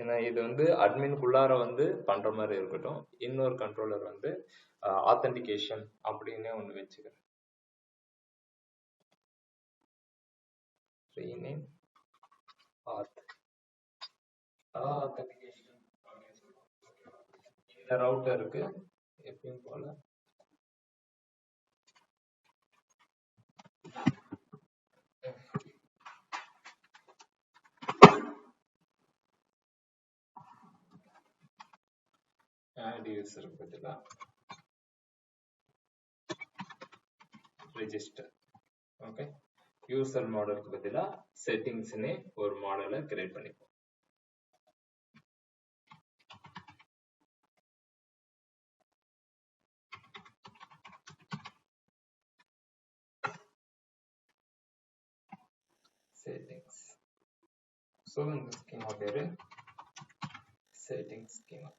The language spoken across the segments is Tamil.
ஏன்னா இது வந்து அட்மின்குள்ளார வந்து பண்ற மாதிரி இருக்கட்டும். இன்னொரு கண்ட்ரோலர் வந்து ஆத்தென்டிகேஷன் அப்படின்னே ஒன்று வச்சுக்கிறேன். rename auth authentication அப்படின்னு சொல்லுவோம். இந்த ரவுட்டருக்கு எப்பயும் போல add user பதிலா register. ஓகே, யூசர் மாடலுக்கு பதிலா செட்டிங்ஸ்னே ஒரு மாடலை கிரியேட் பண்ணிப்போம். settings. ஸோ இந்த ஸ்கீமா பேரு settings schema.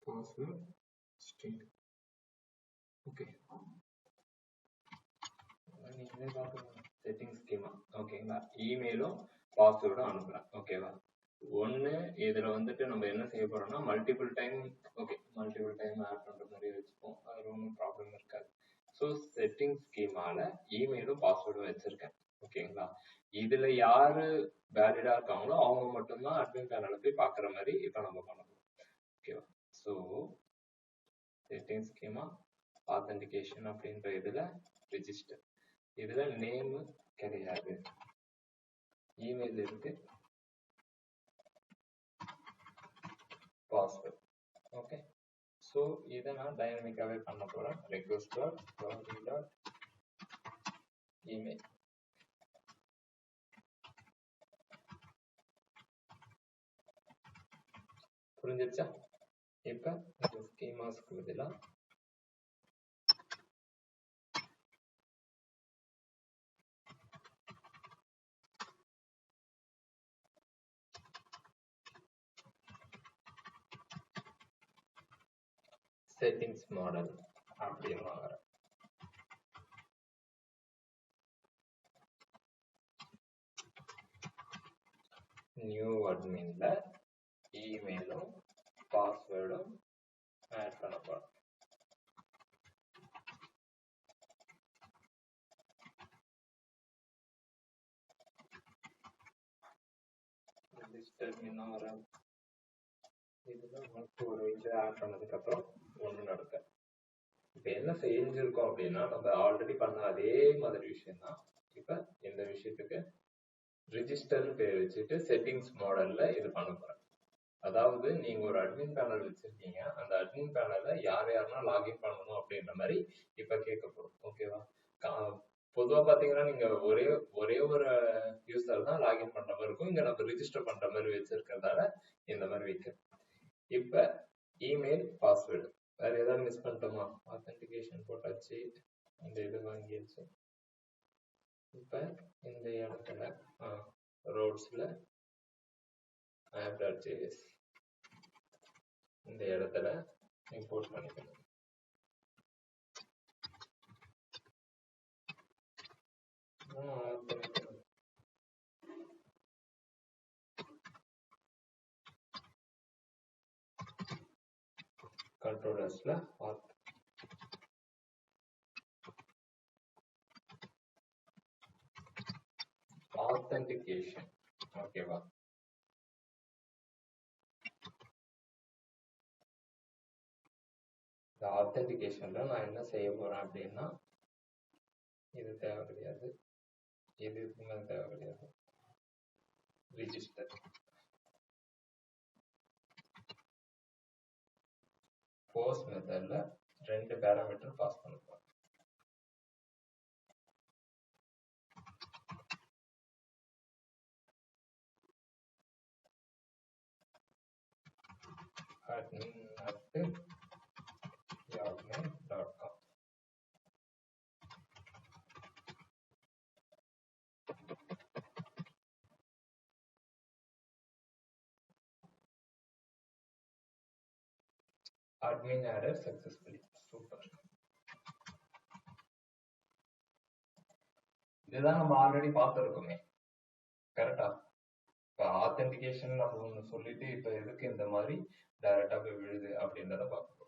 password string. Okay, நீங்களே பார்க்கலாம். Setting schema. ஓகேங்களா, இமெயிலும் பாஸ்வேர்டும் அனுப்பலாம். ஓகேவா, ஒன்று இதில் வந்துட்டு நம்ம என்ன செய்ய போறோம்னா multiple time. Okay, multiple time add பண்ணுற மாதிரி வச்சுப்போம், அது ஒன்றும் ப்ராப்ளம் இருக்காது. ஸோ செட்டிங் ஸ்கீமால இமெயிலும் பாஸ்வேர்டும் வச்சிருக்கேன். ஓகேங்களா, இதுல யாரு வேலிடா இருக்காங்களோ அவங்க மட்டும்தான் அட்மின் பேனலை போய் பார்க்குற மாதிரி இப்போ நம்ம பண்ணணும். ஓகேவா, ஸோ செட்டிங் ஸ்கீமா ஆத்தென்டிகேஷன் அப்படின்ற இதுல ரிஜிஸ்டர். இதுல நேம் கிடையாது, இமெயில் இருக்கு, பாஸ்வேர்ட். ஓகே, ஸோ இதை நான் டைனமிக்காவே பண்ண போறேன். Request dot email. புரிஞ்சிருச்சா? இப்ப இந்த ஸ்கீமாஸ்க்கு பதிலா செட்டிங்ஸ் மாடல் அப்படின்னு வாங்குறேன். நியூ அட்மின்ல இமெயிலும் பாஸ்வேர்டும் ஆட் பண்ண போறேன். ஒரு இது ஆட் பண்ணதுக்கு அப்புறம் ஒண்ணு நடக்க. இப்ப என்ன செஞ்சிருக்கோம் அப்படின்னா நம்ம ஆல்ரெடி பண்ண அதே மாதிரி விஷயம் தான். இப்ப இந்த விஷயத்துக்கு ரிஜிஸ்டர் பேர் வச்சுட்டு செட்டிங்ஸ் மாடல்ல இது பண்ண போறேன். அதாவது நீங்க ஒரு அட்மின் பேனல் வச்சிருக்கீங்க, அந்த அட்மின் பேனல்ல யார் யாருன்னா லாகின் பண்ணணும் அப்படின்ற மாதிரி இப்ப கேட்க போறோம். ஓகேவா, பொதுவா பாத்தீங்கன்னா நீங்க ஒரே ஒரு யூசர் தான் லாகின் பண்ற மாதிரி இருக்கும். இங்க நம்ம ரிஜிஸ்டர் பண்ற மாதிரி வச்சிருக்கிறதால இந்த மாதிரி வைக்கிறேன். இப்ப இமெயில் பாஸ்வேர்டு வேற ஏதாவது மிஸ் பண்ணிட்டோமா? ஆத்தென்டிகேஷன் போட்டாச்சு, இந்த இது வாங்கியாச்சு. இப்ப இந்த இடத்துல ரோட்ஸ்ல app.js இந்த இடத்துல இம்போர்ட் பண்ணிக்கணும். கண்ட்ரோலர்ஸ்ல ஆத்தென்டிகேஷன். ஓகேவா, இந்த ஆத்தென்டிகேஷன்ல நான் என்ன செய்ய போறேன் அப்படின்னா இது தேவை கிடையாது, இது இதுக்குமே தேவை கிடையாது. ரிஜிஸ்டர் போஸ்ட் மெத்தட்ல 2 பேராமீட்டர் பாஸ் பண்ண போறேன். admin@yahoo.com. admin added successfully. Super. இதுதான் நம்ம ஆல்ரெடி பார்த்துருக்கோமே, கரெக்டா? இப்போ ஆத்தென்டிகேஷன் நம்ம ஒன்று சொல்லிட்டு இப்போ எதுக்கு இந்த மாதிரி டைரக்டா போய் விழுது அப்படின்றத பார்க்கணும்.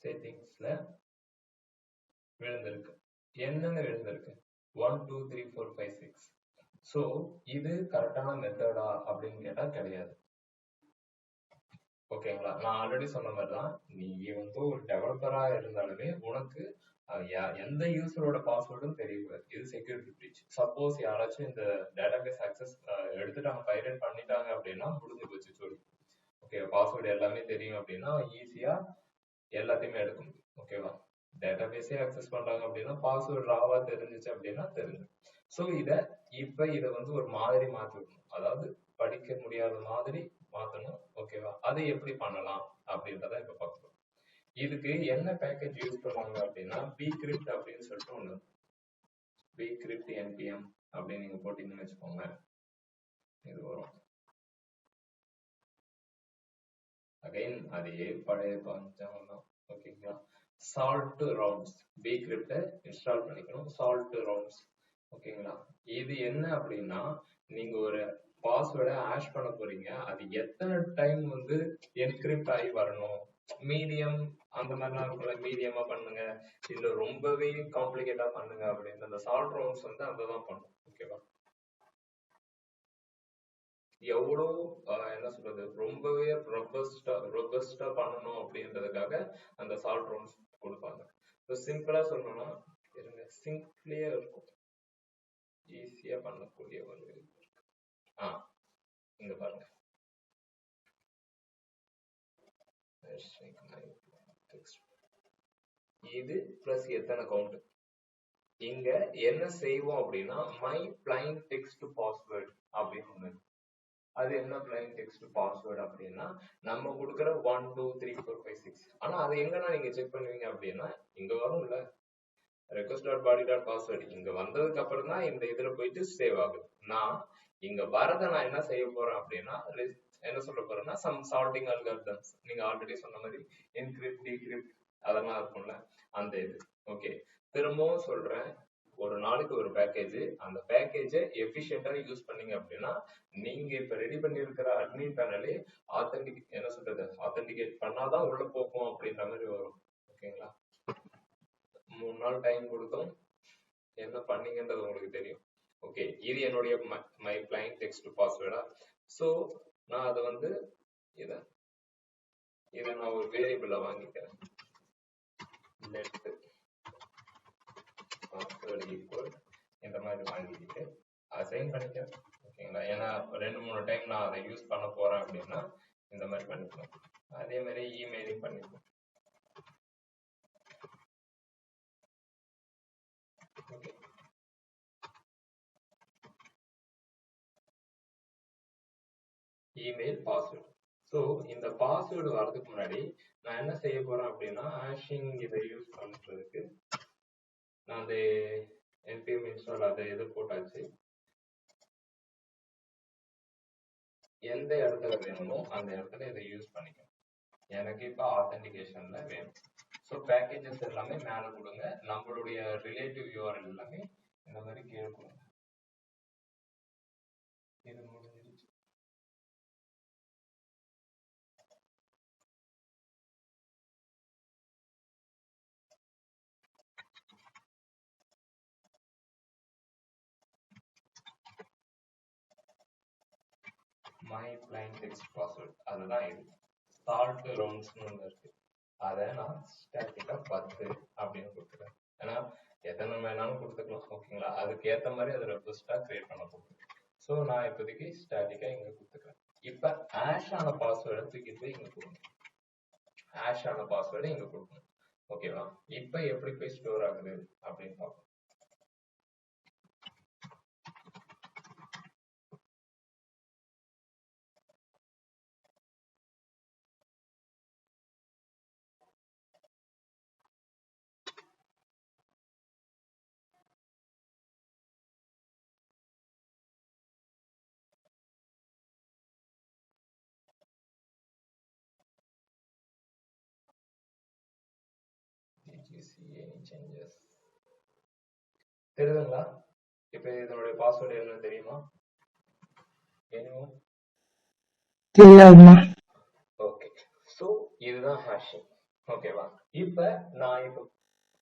செட்டிங்ஸ்ல விழுந்திருக்கு. என்னென்ன விழுந்திருக்கு? 1 2 3 4 5 6. ஸோ இது கரெக்டான மெத்தடா அப்படின்னு கேட்டா கிடையாது. ஓகேங்களா? நான் ஆல்ரெடி சொன்ன மாதிரி தான், நீ வந்து ஒரு டெவலப்பரா இருந்தாலுமே உனக்கு எந்த யூசரோட பாஸ்வேர்டும் தெரியக்கூடாது. இது செக்யூரிட்டி பிரீச். சப்போஸ் யாராச்சும் இந்த டேட்டாபேஸ் அக்சஸ் எடுத்துட்டாங்க, பைரேட் பண்ணிட்டாங்க அப்படின்னா முடிஞ்சு போச்சு சொல்லி. ஓகே, பாஸ்வேர்டு எல்லாமே தெரியும் அப்படின்னா ஈஸியா எல்லாத்தையுமே எடுக்க முடியும். ஓகேவா? டேட்டாபேஸே அக்சஸ் பண்றாங்க அப்படின்னா பாஸ்வேர்டு ராவா தெரிஞ்சிச்சு அப்படின்னா தெரிஞ்சு. ஸோ இதை வந்து ஒரு மாதிரி மாத்தி விடணும். அதாவது படிக்க முடியாத மாதிரி மாத்தணும். ஓகேவா? அதை எப்படி பண்ணலாம் அப்படின்றத இப்ப பார்க்கலாம். இதுக்கு என்ன பேக்கேஜ் யூஸ் பண்ணுவாங்க அப்படின்னா bcrypt அப்படின்னு சொல்லிட்டு ஒண்ணு, bcrypt npm அப்படின்னு நீங்க போட்டீங்கன்னு வச்சுக்கோங்க, இது வரும். அகைன் அதே பழைய பஞ்சம் தான். ஓகேங்களா? salt rounds, bcrypt இன்ஸ்டால் பண்ணிக்கணும். salt rounds. ஓகேங்களா? இது என்ன அப்படின்னா, நீங்க ஒரு பாஸ்வேர்டை ஹேஷ் பண்ண போறீங்க, அது எத்தனை டைம் வந்து என்கிரிப்ட் ஆகி வரணும், மீடியம் அந்த மாதிரிலாம் இருக்குல்ல, மீடியமா பண்ணுங்க இல்ல ரொம்பவே காம்ப்ளிகேட்டா பண்ணுங்க அப்படின்னு அந்த சால்ட் ரவுண்ட்ஸ் வந்து அததான் பண்ணும். ஓகேவா? எவ்வளோ என்ன சொல்றது, ரொம்பவே ரொபஸ்டா பண்ணணும் அப்படின்றதுக்காக அந்த சால்ட் ரவுண்ட்ஸ் கொடுப்பாங்க. சிம்பிளா சொல்லணும்னா இருங்க, சிம்பிளியா இருக்கும், ஈஸியா பண்ணக்கூடிய ஒரு இங்க பாருங்க, இது பிளஸ் எத்தனை கவுண்ட். இங்க என்ன செய்வோம் அப்படின்னா மை பிளைன் டெக்ஸ்ட் பாஸ்வேர்ட் அப்படின்னு ஒண்ணு. அது என்ன பிளைன் டெக்ஸ்ட் பாஸ்வேர்ட் அப்படின்னா நம்ம கொடுக்குற 1 2 3 4 5 6. ஆனா அது எங்கன்னா நீங்க செக் பண்ணுவீங்க அப்படின்னா இங்க வரும்ல, request.body.password. இங்க வந்ததுக்கு அப்புறம் தான் இந்த இதுல போயிட்டு சேவ் ஆகுது. நான் இங்க வரதை நான் என்ன செய்ய போறேன் அப்படின்னா என்ன சொல்ல போறேன்னா சம் சால்ட்டிங் அல்காரிதம்ஸ். நீங்க ஆல்ரெடி சொன்ன மாதிரி என்கிரிப்ட் டீக்ரிப்ட் அதெல்லாம் இருக்கும்ல, அந்த இது. ஓகே, திரும்பவும் சொல்றேன், ஒரு நாளைக்கு ஒரு பேக்கேஜ், அந்த பேக்கேஜை எஃபிஷியண்டா யூஸ் பண்ணீங்க அப்படின்னா நீங்க இப்ப ரெடி பண்ணிருக்கிற அட்மின் பேனலே ஆத்தென்டிகேட் பண்ணாதான் உள்ள போகும் அப்படின்ற மாதிரி வரும். ஓகேங்களா? 3 நாள் டைம் கொடுத்தோம், என்ன பண்ணீங்கன்றது உங்களுக்கு தெரியும். ஓகே, இது என்னுடைய மை பிளைன் டெக்ஸ்ட் பாஸ்வேர்டா. ஸோ நான் அதை வந்து இதை நான் ஒரு வேரியபிள வாங்கிக்கிறேன், லெட் பாஸ்வேர்ட் ஈக்குவல் இந்த மாதிரி வாங்கிக்கிட்டு அசைன் பண்ணிக்கிறேன். ஓகேங்களா? ஏன்னா 2-3 டைம் நான் அதை யூஸ் பண்ண போறேன் அப்படின்னா இந்த மாதிரி பண்ணிக்கலாம். அதே மாதிரி இமெயிலும் பண்ணிக்கலாம். Okay, email password. ஸோ இந்த பாஸ்வேர்டு வரதுக்கு முன்னாடி நான் என்ன செய்ய போறேன் அப்படின்னா ஹேஷிங் இதை யூஸ் பண்றதுக்கு நான் அந்த npm இன்ஸ்டால் அதை எது போட்டாச்சு, எந்த இடத்துல வேணுமோ அந்த இடத்துல இதை யூஸ் பண்ணிக்கணும். எனக்கு இப்போ ஆத்தென்டிகேஷன்ல வேணும். ஸோ பேக்கேஜஸ் எல்லாமே மேலே கொடுங்க, நம்மளுடைய ரிலேட்டிவ் யூஆர்எல் எல்லாமே இந்த மாதிரி கீழே கொடுங்க. இது முடிஞ்சிருச்சு. மை பிளைன் டெக்ஸ்ட் பாஸ்வேர்ட் அதுதான் இது. சால்ட் ரவுண்ட்ஸ்னு ஒன்று இருக்கு, அதை நான் ஸ்டாட்டிக்கா 10 அப்படின்னு கொடுத்துறேன். ஏன்னா எத்தனை வேணாலும் கொடுத்துக்கலாம். ஓகேங்களா? அதுக்கு ஏற்ற மாதிரி அதை ரெக்வஸ்டா கிரியேட் பண்ண போகுது. ஸோ நான் இப்போதைக்கு ஸ்டாட்டிக்கா இங்க கொடுத்துக்கிறேன். இப்போ ஹேஷ் ஆன பாஸ்வேர்டை தூக்கிட்டு போய் இங்க கொடுக்கணும், ஹேஷ் ஆன பாஸ்வேர்டை இங்க கொடுக்கணும். ஓகேவா? இப்போ எப்படி போய் ஸ்டோர் ஆகுது அப்படின்னு பார்ப்போம். சேஞ்சஸ் தெரியுதுங்களா? இப்ப இதனுடைய பாஸ்வேர்டு என்ன தெரியுமா? தெரியாதுமா. ஓகே, சோ இதுதான் ஹேஷிங். ஓகேவா? இப்ப நான்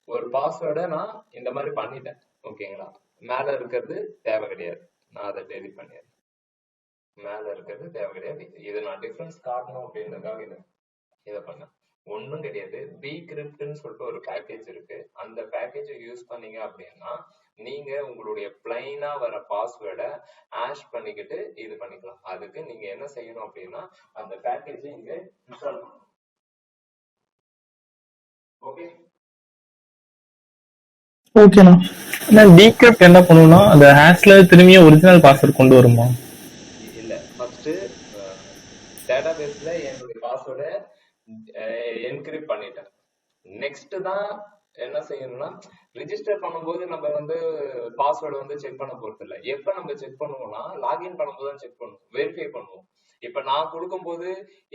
ஒரு பாஸ்வேர்டை நான் இந்த மாதிரி பண்ணிட்டேன். ஓகேங்களா? மேல இருக்கிறது தேவை கிடையாது, நான் அதை டெலிட் பண்ணிடுறேன். மேல இருக்கிறது தேவை கிடையாது. இது நான் டிஃபரன்ஸ் காட்டணும் அப்படின்றதுக்காக இதை பண்ணேன். ஒன்றும் கிடையாது. Bcryptன்னு சொல்லிட்டு ஒரு பேக்கேஜ் இருக்கு. அந்த பேக்கேஜை யூஸ் பண்ணீங்க அப்படின்னா நீங்க உங்களுடைய பிளைனா வர பாஸ்வேர்டை ஹேஷ் பண்ணிக்கிட்டு இது பண்ணிக்கலாம். அதுக்கு நீங்க என்ன செய்யணும் அப்படின்னா அந்த பேக்கேஜை இங்க இன்ஸ்டால் பண்ணணும். ஓகே ஓகேண்ணா. டீக்ரிப்ட் என்ன பண்ணுவோம்னா அந்த ஹேஷ்ல திரும்பியும் ஒரிஜினல் பாஸ்வேர்ட் கொண்டு வருமா? இல்ல, ஃபர்ஸ்ட் டேட்டாபேஸ்ல என்னுடைய பாஸ்வேர்டை என்கிரிப்ட் பண்ணிட்டேன். நெக்ஸ்ட் தான் என்ன செய்யணும்னா ரிஜிஸ்டர் பண்ணும்போது நம்ம பாஸ்வேர்டு செக் பண்ண போறது இல்லை. எப்ப நம்ம செக் பண்ணுவோம்னா லாகின் பண்ணும்போது தான் செக் பண்ணுவோம், வெரிஃபை பண்ணுவோம். இப்ப நான் கொடுக்கும்போது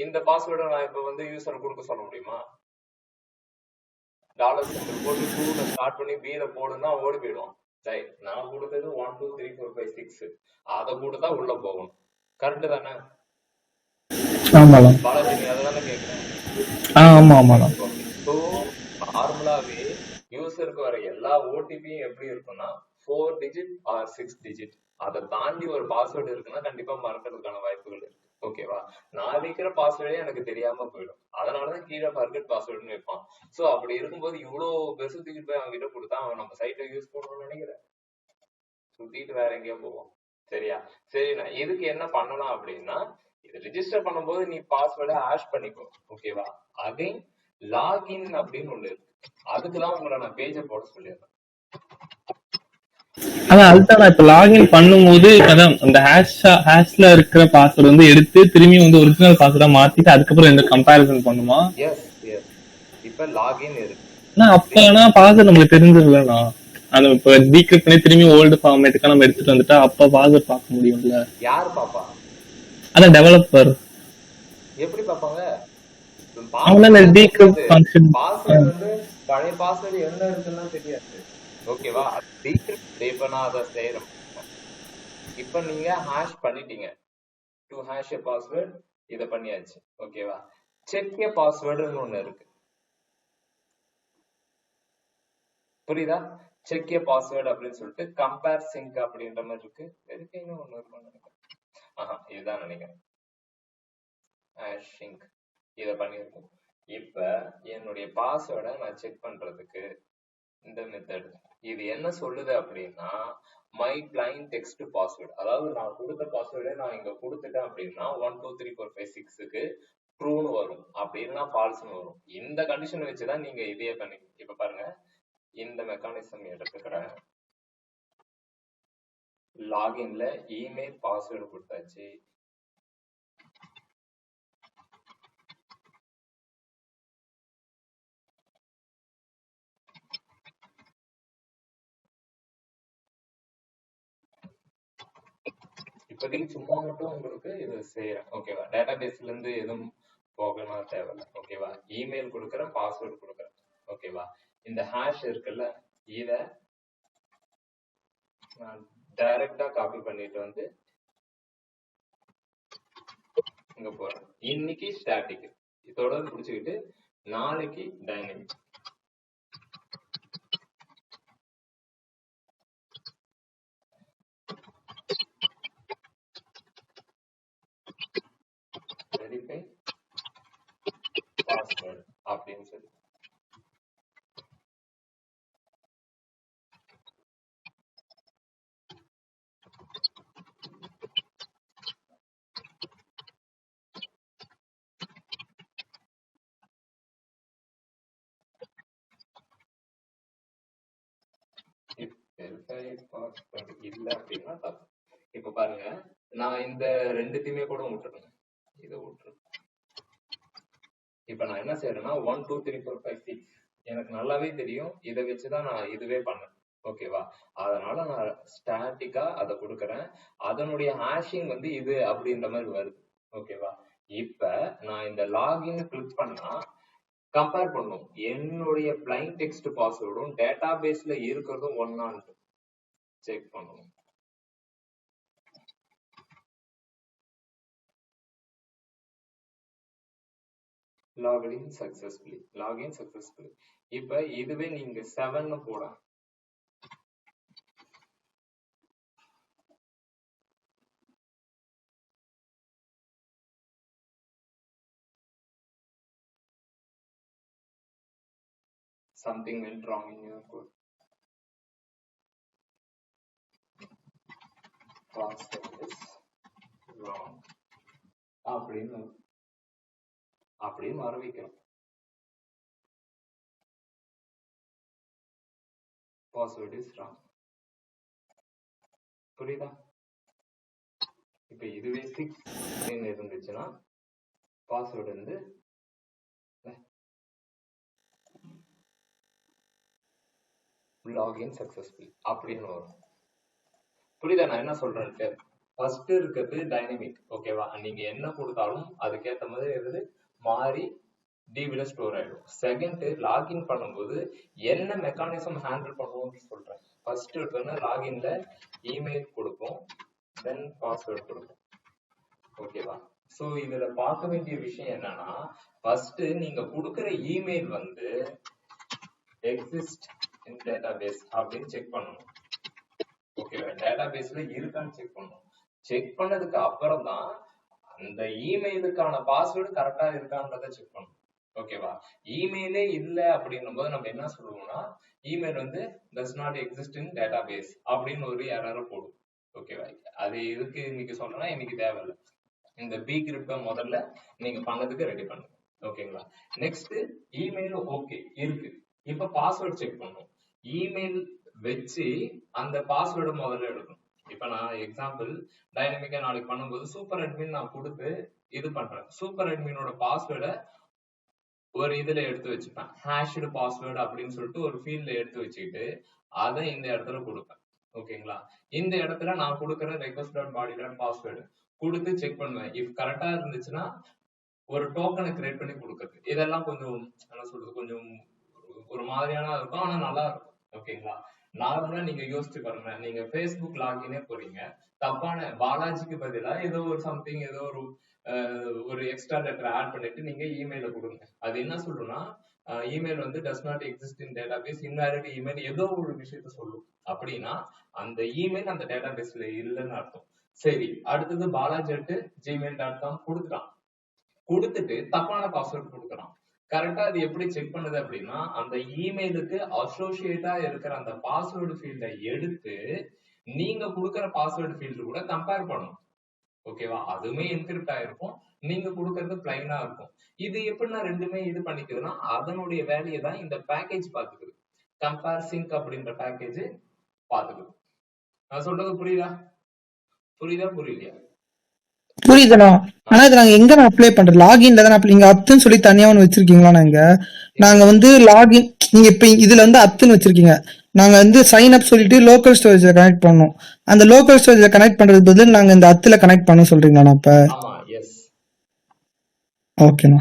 இந்த பாஸ்வேர்டை நான் இப்ப யூசர் கொடுக்க சொல்ல முடியுமா? டாலர் சிம்பிள் போட்டு 2ல ஸ்டார்ட் பண்ணி B ல போடுன்னா ஓடி போயிடுவோம். ரைட், நான் கொடுத்தது 1 2 3 4 5 6 அதை கொடுத்தா உள்ள போகணும். கரெக்ட் தானே? பாலாஜி நீ அதானே கேக்குறேன்? ஸோ நார்மலாவே யூசருக்கு வர எல்லா ஓடிபியும் எப்படி இருக்கும்னா 4 டிஜிட் ஆர் 6 டிஜிட். அதை தாண்டி ஒரு பாஸ்வேர்டு இருக்குன்னா கண்டிப்பா மறக்கிறதுக்கான வாய்ப்புகள் இருக்கு. ஓகேவா? நான் வைக்கிற பாஸ்வேர்டே எனக்கு தெரியாம போயிடும். அதனாலதான் கீழே ஃபர்கெட் பாஸ்வேர்டுன்னு வைப்பான். சோ அப்படி இருக்கும்போது இவ்வளவு பெருசு தூக்கிட்டு போய் அவங்க கிட்ட கொடுத்தா அவன் நம்ம சைட்டை யூஸ் பண்ணணும்னு நினைக்கிறேன், சுத்திட்டு வேற எங்கேயோ போவோம். சரியா? சரி, நான் இதுக்கு என்ன பண்ணலாம் அப்படின்னா இது ரிஜிஸ்டர் பண்ணும்போது நீ பாஸ்வேர்டை ஹேஷ் பண்ணிக்கோ. ஓகேவா? அகைன் லாகின் அப்படின்னு ஒண்ணு இருக்கு, அதுக்குதான் உங்களை நான் பேஜை போட சொல்லிடுறேன். அதுதான் இப்ப லாகின் பண்ணும்போது அதான் அந்த ஹேஷ்ல இருக்கிற பாஸ்வேர்டு எடுத்து திரும்பி ஒரிஜினல் பாஸ்வேர்டா மாத்திட்டு அதுக்கப்புறம் இந்த கம்பேரிசன் பண்ணுமா? S S. இப்ப லாகின் இருக்கு. அப்பனா பாஸ்வேர்டு நமக்கு தெரிஞ்சிடலண்ணா. அது இப்ப டீக்ரிப்ட் பண்ணி திரும்பி ஓல்டு ஃபார்மேட்டுக்கு நம்ம எடுத்துட்டு வந்துட்டா அப்ப பாஸ்வேர்ட் பார்க்க முடியும்ல? யார் பாப்பா? அதான் டெவலப்பர். எப்படி பாப்பாங்க? பாஸ்வேர்டு பழைய பாஸ்வேர்டு என்ன இருக்குன்னா தெரியாது. ஓகேவா? டீக்ரிப்ட் இப்ப நான் அதை செய்யறேன். இப்ப நீங்க ஹேஷ் பண்ணிட்டீங்க, டு ஹேஷ் எ பாஸ்வேர்ட் இத பண்ணியாச்சு. ஓகேவா? செக் எ பாஸ்வேர்டுன்னு ஒண்ணு இருக்கு, புரியுதா? செக் எ பாஸ்வேர்டு அப்படின்னு சொல்லிட்டு கம்பேர் சிங்க் அப்படின்ற மாதிரி இருக்கு. வெரிஃபைன்னு ஒண்ணு இருக்கும் நினைக்கிறேன். இதுதான் நினைக்கிறேன். ஹேஷ் சிங்க் இத பண்ணிருக்கோம். இப்ப என்னுடைய பாஸ்வேர்டை நான் செக் பண்றதுக்கு இந்த மெத்தட் இது என்ன சொல்லுது அப்படின்னா மை பிளைன் டெக்ஸ்ட் பாஸ்வேர்டு, அதாவது நான் கொடுத்த பாஸ்வேர்டை நான் இங்க கொடுத்துட்டேன் அப்படின்னா 1 2 3 4 5 6க்கு ட்ரூன்னு வரும், அப்படின்னா ஃபால்ஸ்னு வரும். இந்த கண்டிஷன் வச்சுதான் நீங்க இதையே பண்ணி. இப்ப பாருங்க, இந்த மெக்கானிசம் எடுத்துக்கிறேன். லாகின்ல இமெயில் பாஸ்வேர்டு கொடுத்தாச்சு. இப்போதைக்கு சும்மா மட்டும் உங்களுக்கு இது செய்யறேன். ஓகேவா? டேட்டாபேஸ்ல இருந்து எதுவும் போகணும் தேவையில்லை. ஓகேவா? இமெயில் கொடுக்குறேன், பாஸ்வேர்டு கொடுக்குறேன். ஓகேவா? இந்த ஹேஷ் இருக்குல்ல, இத நான் டைரக்டா காப்பி பண்ணிட்டு இங்க போறேன். இன்னைக்கு ஸ்டாட்டிக் இதோட முடிச்சுக்கிட்டு நாளைக்கு டைனமிக். வெரிஃபை பாஸ்வேர்டு அப்படின்னு சொல்லி இல்ல அப்படின்னா தப்பு. இப்ப பாருங்க, நான் இந்த ரெண்டுத்தையுமே கூட விட்டுருக்கேன், இதை விட்டுருக்கேன். இப்ப நான் என்ன செய்யறேன்னா 1 2 3 4 5 6 எனக்கு நல்லாவே தெரியும், இதை வச்சுதான் நான் இதுவே பண்ணேன். ஓகேவா? அதனால நான் ஸ்டாட்டிக்கா அதை கொடுக்குறேன். அதனுடைய ஹேஷிங் இது அப்படின்ற மாதிரி வருது. ஓகேவா? இப்ப நான் இந்த லாகின் கிளிக் பண்ணா கம்பேர் பண்ணும் என்னுடைய பிளைன் டெக்ஸ்ட் பாஸ்வேர்டும் டேட்டா பேஸ்ல இருக்கிறதும் ஒன்னான்னு செக் பண்ணணும். Login successfully. இப்ப இதுவே நீங்க 7 போட something went wrong in your code. Password is wrong. அப்படின்னு வர வைக்கிறோம். Password is wrong. புரியுதா? இப்ப இதுவே 6 இருந்துச்சுன்னா பாஸ்வேர்டு வந்து லாகின் சக்சஸ்ஃபுல் அப்படின்னு வரும். புரியுதா நான் என்ன சொல்றேன்ட்டு? ஃபர்ஸ்ட் இருக்கிறது டைனமிக், ஓகேவா? நீங்க என்ன கொடுத்தாலும் அதுக்கேற்ற மாதிரி எது மாறி டிவில ஸ்டோர் ஆயிடும். செகண்ட், லாகின் பண்ணும்போது என்ன மெக்கானிசம் ஹேண்டில் பண்ணுவோம்னு சொல்றேன். ஃபர்ஸ்ட் இருக்குன்னா லாகின்ல இமெயில் கொடுப்போம், தென் பாஸ்வேர்ட் கொடுப்போம், ஓகேவா? சோ இதுல பார்க்க வேண்டிய விஷயம் என்னன்னா, ஃபர்ஸ்ட் நீங்க கொடுக்குற இமெயில் வந்து எக்ஸிஸ்ட் இன் டேட்டாபேஸ் அப்படின்னு செக் பண்ணணும், ஓகேவா? டேட்டாபேஸ்ல இருக்கான்னு செக் பண்ணணும். செக் பண்ணதுக்கு அப்புறம் தான் அந்த இமெயிலுக்கான பாஸ்வேர்டு கரெக்டா இருக்கான்றத செக் பண்ணணும், ஓகேவா? இமெயிலே இல்ல அப்படின்னும் போது நம்ம என்ன சொல்லுவோம்னா, இமெயில் வந்து does not exist in database அப்படின்னு ஒரு எரர் போடும், ஓகேவா? அது எதுக்கு இன்னைக்கு சொல்றேன்னா, இன்னைக்கு தேவையில்லை. இந்த பி கிரிப்ட முதல்ல நீங்க பண்ணதுக்கு ரெடி பண்ணுங்க, ஓகேங்களா? நெக்ஸ்ட், இமெயில் ஓகே இருக்கு. இப்ப பாஸ்வேர்ட் செக் பண்ணும். இமெயில் வச்சு அந்த பாஸ்வேர்டு முதல்ல எடுக்கணும். இப்ப நான் எக்ஸாம்பிள் டைனமிக்கா நாளைக்கு பண்ணும்போது சூப்பர் அட்மின் நான் கொடுத்து இது பண்றேன். சூப்பர் அட்மினோட பாஸ்வேர்டை ஒரு இதுல எடுத்து வச்சுப்பேன், ஹேஷ்டு பாஸ்வேர்டு அப்படின்னு சொல்லிட்டு ஒரு ஃபீல்ட்ல எடுத்து வச்சுக்கிட்டு அதை இந்த இடத்துல கொடுப்பேன், ஓகேங்களா? இந்த இடத்துல நான் கொடுக்குற ரெக்வஸ்ட் பாடி பாஸ்வேர்டு கொடுத்து செக் பண்ணுவேன். இஃப் கரெக்டா இருந்துச்சுன்னா ஒரு டோக்கனை கிரியேட் பண்ணி கொடுக்குறது. இதெல்லாம் கொஞ்சம் என்ன சொல்றது, கொஞ்சம் ஒரு மாதிரியான இருக்கும், ஆனா நல்லா இருக்கும், ஓகேங்களா? நார்மலா நீங்க யோசிச்சு பாருங்க, நீங்க ஃபேஸ்புக் லாகினே போறீங்க, தப்பான பாலாஜிக்கு பதிலா ஏதோ ஒரு சம்திங், ஏதோ ஒரு எக்ஸ்ட்ரா லெட்டர் ஆட் பண்ணிட்டு நீங்க இமெயில கொடுங்க. அது என்ன சொல்லும்னா, இமெயில் வந்து does not exist in database, indirect email ஏதோ ஒரு விஷயத்த சொல்லும். அப்படின்னா அந்த இமெயில் அந்த டேட்டாபேஸ்ல இல்லைன்னு அர்த்தம். சரி, அடுத்தது balaji@gmail.com கொடுத்துட்டான். கொடுத்துட்டு தப்பான பாஸ்வேர்ட் கொடுக்குறான். கரெக்டா அது எப்படி செக் பண்ணுது அப்படின்னா, அந்த இமெயிலுக்கு அசோசியேட்டா இருக்கிற அந்த பாஸ்வேர்டு ஃபீல்டை எடுத்து நீங்க கொடுக்குற பாஸ்வேர்டு ஃபீல்டு கூட கம்பேர் பண்ணும், ஓகேவா? அதுவுமே என்கிரிப்ட் ஆயிருக்கும், நீங்க கொடுக்கறது பிளைனா இருக்கும். இது எப்படின்னா ரெண்டுமே இது பண்ணிக்குதுன்னா, அதனுடைய வேலையை தான் இந்த பேக்கேஜ் பாத்துக்குது. கம்பேர் சிங்க் அப்படின்ற பேக்கேஜ் பாத்துக்குது. நான் சொல்றது புரியுதா? புரியலையா? புரியுதுண்ணா. ஆனா இது நாங்க எங்க அப்ளை பண்றோம்? லாகின்ல தான் நீங்க அத்துன்னு சொல்லி தனியா ஒன்று வச்சிருக்கீங்களா? நாங்க வந்து லாகின், நீங்க இப்ப இதுல வந்து அத்துன்னு வச்சிருக்கீங்க, நாங்க வந்து சைன் அப் சொல்லிட்டு லோக்கல் ஸ்டோரேஜ்ல கனெக்ட் பண்ணோம். அந்த லோக்கல் ஸ்டோரேஜ்ல கனெக்ட் பண்றது பதில் நாங்க இந்த அத்துல கனெக்ட் பண்ண சொல்றீங்களா? இப்ப ஓகேண்ணா.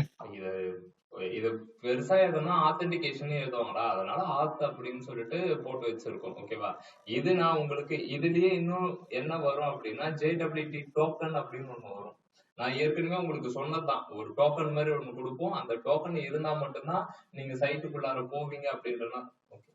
இது பெருசா எதுனா ஆத்தென்டிகேஷன் எழுதுவாங்களா, அதனால ஆத் அப்படின்னு சொல்லிட்டு போட்டு வச்சிருக்கோம், ஓகேவா? இது நான் உங்களுக்கு இதுலயே இன்னும் என்ன வரும் அப்படின்னா, JWT டோக்கன் அப்படின்னு ஒண்ணு வரும். நான் ஏற்கனவே உங்களுக்கு சொன்னதுதான், ஒரு டோக்கன் மாதிரி ஒண்ணு கொடுப்போம். அந்த டோக்கன் இருந்தா மட்டும்தான் நீங்க சைட்டுக்குள்ளார போவீங்க அப்படின்றனா, ஓகே.